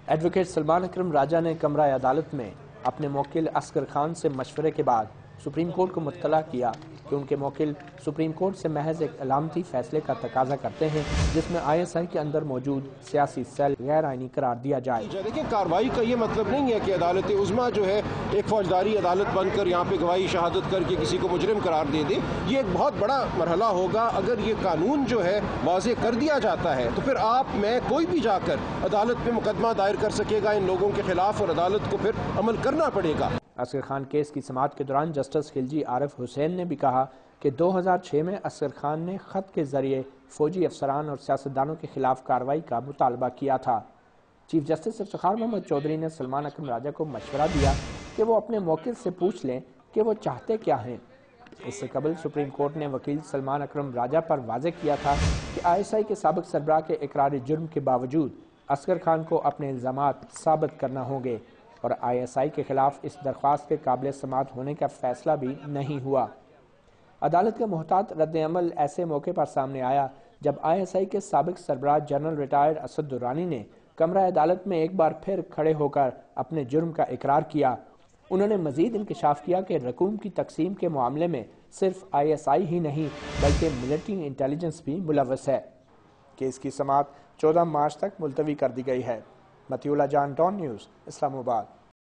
Advocate Salman اکرم راجہ نے کمرہ عدالت میں اپنے موکل اصغر خان سے مشورے کے بعد سپریم کورٹ کو مطلع کیا کہ ان کے موکل سپریم کورٹ سے محض ایک علامتی فیصلے کا تقاضا کرتے ہیں جس میں ISI کے اندر موجود سیاسی سیل غیر آئینی قرار دیا جائے۔ دیکھیں، کارروائی کا یہ مطلب نہیں ہے کہ عدالت عظمیٰ جو ہے ایک فوجداری عدالت بن کر یہاں پہ گواہی شہادت کر کے کسی کو مجرم قرار دے دے۔ یہ ایک بہت بڑا مرحلہ ہوگا۔ اگر یہ قانون جو ہے واضح کر دیا جاتا ہے تو پھر آپ میں کوئی بھی جا کر عدالت پہ مقدمہ دائر کر سکے گا ان لوگوں کے خلاف، اور عدالت کو پھر عمل کرنا پڑے گا۔ اصغر خان کیس کی سماعت کے دوران جسٹس خلجی عارف حسین نے بھی کہا کہ 2006 میں اصغر خان نے خط کے ذریعے فوجی افسران اور سیاستدانوں کے خلاف کارروائی کا مطالبہ کیا تھا۔ چیف جسٹس افتخار محمد چودھری نے سلمان اکرم راجہ کو مشورہ دیا کہ وہ اپنے موکل سے پوچھ لیں کہ وہ چاہتے کیا ہیں۔ اس سے قبل سپریم کورٹ نے وکیل سلمان اکرم راجہ پر واضح کیا تھا کہ ISI کے سابق سربراہ کے اقرار جرم کے باوجود اصغر خان کو اپنے الزامات ثابت کرنا ہوں گے، اور ISI کے خلاف اس درخواست کے قابل سماعت ہونے کا فیصلہ بھی نہیں ہوا۔ عدالت کا محتاط رد عمل ایسے موقع پر سامنے آیا جب ISI کے سابق سربراہ جنرل ریٹائرڈ اسد درانی نے کمرہ عدالت میں ایک بار پھر کھڑے ہو کر اپنے جرم کا اقرار کیا۔ انہوں نے مزید انکشاف کیا کہ رقوم کی تقسیم کے معاملے میں صرف ISI ہی نہیں بلکہ ملٹری انٹیلیجنس بھی ملوث ہے۔ کیس کی سماعت 14 مارچ تک ملتوی کر دی گئی ہے۔ مطیع اللہ جان، ڈان نیوز، اسلام آباد۔